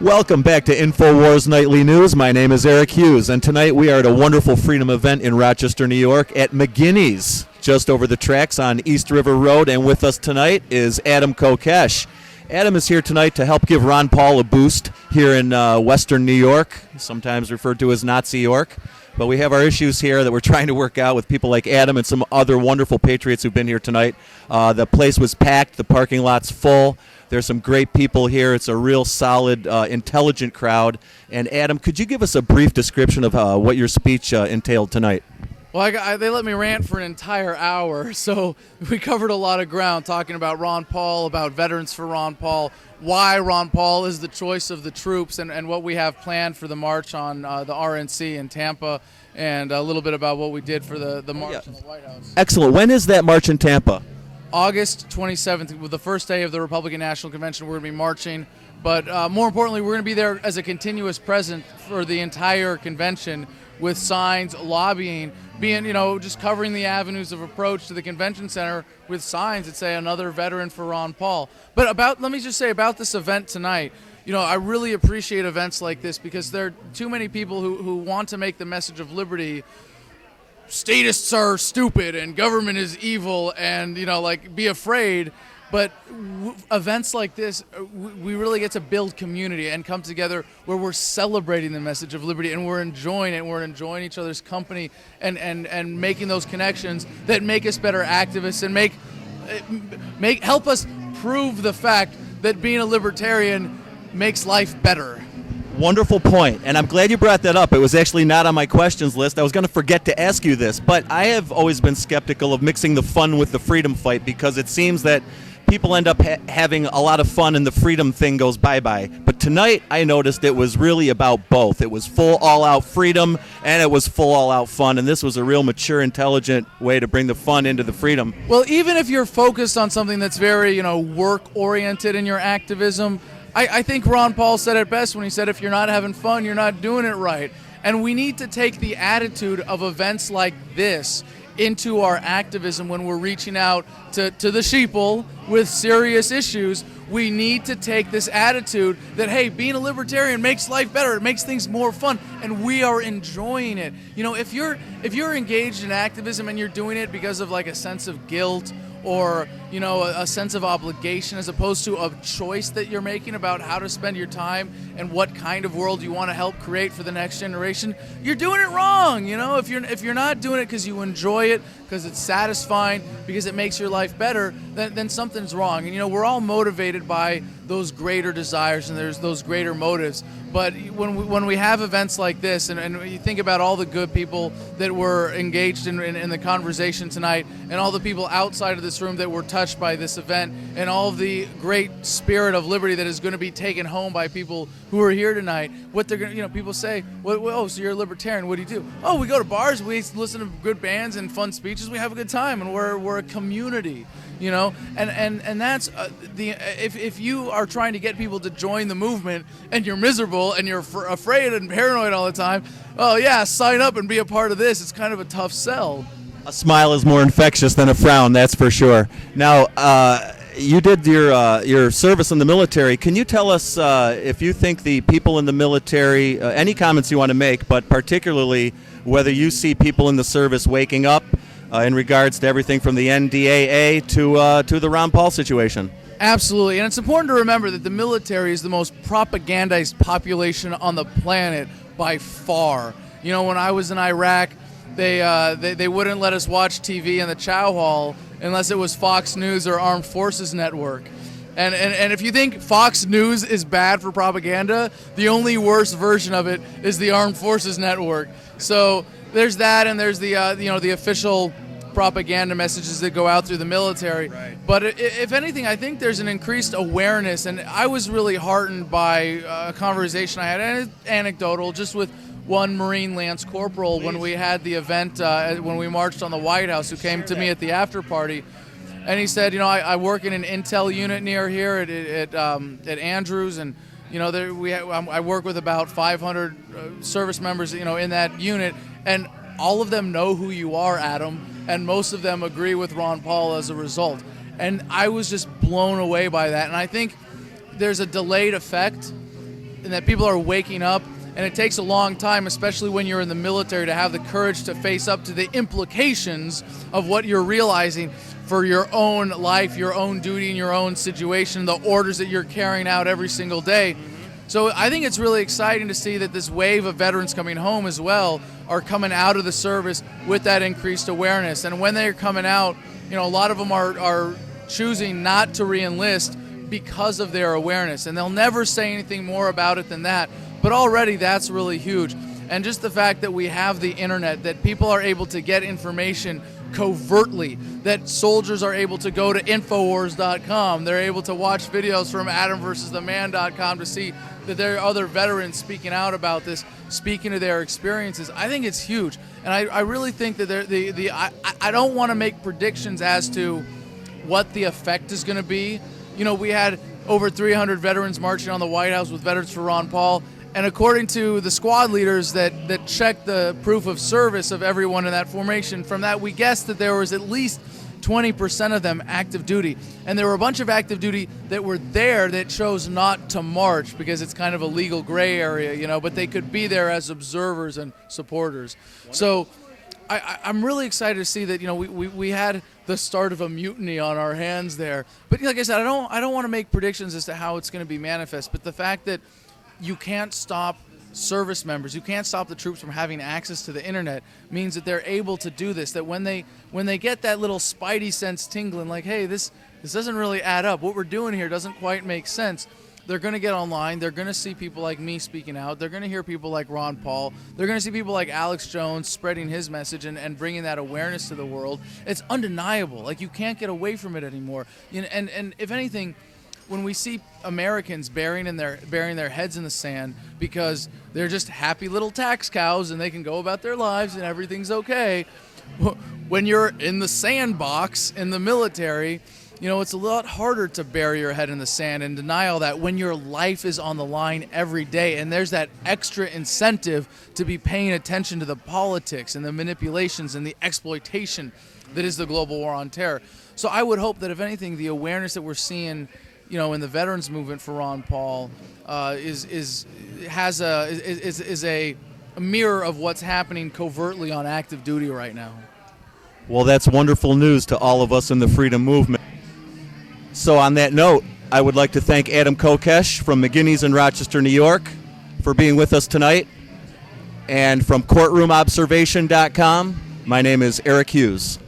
Welcome back to InfoWars Nightly News. My name is Eric Hughes, and tonight we are at a wonderful freedom event in Rochester, New York at MicGinnys, just over the tracks on East River Road. And with us tonight is Adam Kokesh. Adam is here tonight to help give Ron Paul a boost here in Western New York, sometimes referred to as Nazi York. But we have our issues here that we're trying to work out with people like Adam and some other wonderful patriots who've been here tonight. The place was packed. The parking lot's full. There's some great people here. It's a real solid, intelligent crowd. And Adam, could you give us a brief description of what your speech entailed tonight? Well, they let me rant for an entire hour, so we covered a lot of ground talking about Ron Paul, about Veterans for Ron Paul, why Ron Paul is the choice of the troops, and what we have planned for the march on the RNC in Tampa, and a little bit about what we did for the march in the White House. Excellent. When is that march in Tampa? August 27th, with the first day of the Republican National Convention. We're going to be marching, but more importantly, we're going to be there as a continuous presence for the entire convention with signs, lobbying, being, just covering the avenues of approach to the convention center with signs that say another veteran for Ron Paul. But let me just say about this event tonight, I really appreciate events like this because there are too many people who want to make the message of liberty statists are stupid and government is evil and, be afraid. But events like this, we really get to build community and come together where we're celebrating the message of liberty and we're enjoying it. And we're enjoying each other's company and making those connections that make us better activists and help us prove the fact that being a libertarian makes life better. Wonderful point, and I'm glad you brought that up. It was actually not on my questions list. I was going to forget to ask you this, but I have always been skeptical of mixing the fun with the freedom fight because it seems that people end up having a lot of fun and the freedom thing goes bye-bye. But tonight I noticed it was really about both. It was full all-out freedom and it was full all-out fun, and this was a real mature, intelligent way to bring the fun into the freedom. Well, even if you're focused on something that's very, work-oriented in your activism, I think Ron Paul said it best when he said, if you're not having fun, you're not doing it right. And we need to take the attitude of events like this into our activism when we're reaching out to the sheeple with serious issues. We need to take this attitude that, hey, being a libertarian makes life better. It makes things more fun, and we are enjoying it. If you're engaged in activism and you're doing it because of like a sense of guilt or a sense of obligation as opposed to a choice that you're making about how to spend your time and what kind of world you want to help create for the next generation, you're doing it wrong. If you're not doing it because you enjoy it, because it's satisfying, because it makes your life better, then something's wrong. And we're all motivated by those greater desires and there's those greater motives. But when we have events like this, and you think about all the good people that were engaged in the conversation tonight, and all the people outside of this room that were touched by this event, and all of the great spirit of liberty that is going to be taken home by people who are here tonight, what they're going to, people say, oh, so you're a libertarian, what do you do? Oh, we go to bars, we listen to good bands and fun speeches, we have a good time, and we're a community. And that's if you are trying to get people to join the movement and you're miserable and you're afraid and paranoid all the time, oh yeah, sign up and be a part of this. It's kind of a tough sell. A smile is more infectious than a frown, that's for sure. Now, you did your service in the military. Can you tell us if you think the people in the military, any comments you want to make, but particularly whether you see people in the service waking up in regards to everything from the NDAA to the Ron Paul situation? Absolutely, and it's important to remember that the military is the most propagandized population on the planet by far. When I was in Iraq, they wouldn't let us watch TV in the chow hall unless it was Fox News or Armed Forces Network. And if you think Fox News is bad for propaganda, the only worst version of it is the Armed Forces Network. So there's that, and there's the the official propaganda messages that go out through the military. Right. But if anything, I think there's an increased awareness, and I was really heartened by a conversation I had, and it's anecdotal, just with one Marine Lance Corporal when we had the event, when we marched on the White House, who came to me at the after party. And he said, I work in an intel unit near here at Andrews, and I work with about 500 service members, in that unit, and all of them know who you are, Adam, and most of them agree with Ron Paul as a result. And I was just blown away by that. And I think there's a delayed effect that people are waking up. And it takes a long time, especially when you're in the military, to have the courage to face up to the implications of what you're realizing for your own life, your own duty, and your own situation, the orders that you're carrying out every single day. So I think it's really exciting to see that this wave of veterans coming home as well are coming out of the service with that increased awareness. And when they're coming out, a lot of them are choosing not to re-enlist because of their awareness. And they'll never say anything more about it than that. But already that's really huge. And just the fact that we have the internet, that people are able to get information covertly, that soldiers are able to go to Infowars.com, they're able to watch videos from AdamVersusTheMan.com to see that there are other veterans speaking out about this, speaking to their experiences. I think it's huge. And I really think that I don't want to make predictions as to what the effect is going to be. We had over 300 veterans marching on the White House with Veterans for Ron Paul. And according to the squad leaders that checked the proof of service of everyone in that formation, from that we guessed that there was at least 20% of them active duty. And there were a bunch of active duty that were there that chose not to march because it's kind of a legal gray area, but they could be there as observers and supporters. So I'm really excited to see that, we had the start of a mutiny on our hands there. But like I said, I don't want to make predictions as to how it's going to be manifest, but the fact that you can't stop service members, you can't stop the troops from having access to the internet means that they're able to do this, that when they get that little spidey sense tingling, like, hey, this doesn't really add up, what we're doing here doesn't quite make sense, they're going to get online, they're going to see people like me speaking out, they're going to hear people like Ron Paul, they're going to see people like Alex Jones spreading his message and bringing that awareness to the world. It's undeniable. Like, you can't get away from it anymore. And if anything, when we see Americans burying their heads in the sand because they're just happy little tax cows and they can go about their lives and everything's okay, when you're in the sandbox in the military, it's a lot harder to bury your head in the sand and deny all that when your life is on the line every day. And there's that extra incentive to be paying attention to the politics and the manipulations and the exploitation that is the global war on terror. So I would hope that, if anything, the awareness that we're seeing in the veterans movement for Ron Paul is a mirror of what's happening covertly on active duty right now. Well, that's wonderful news to all of us in the freedom movement. So on that note, I would like to thank Adam Kokesh from MicGinny's in Rochester, New York, for being with us tonight. And from courtroomobservation.com, my name is Eric Hughes.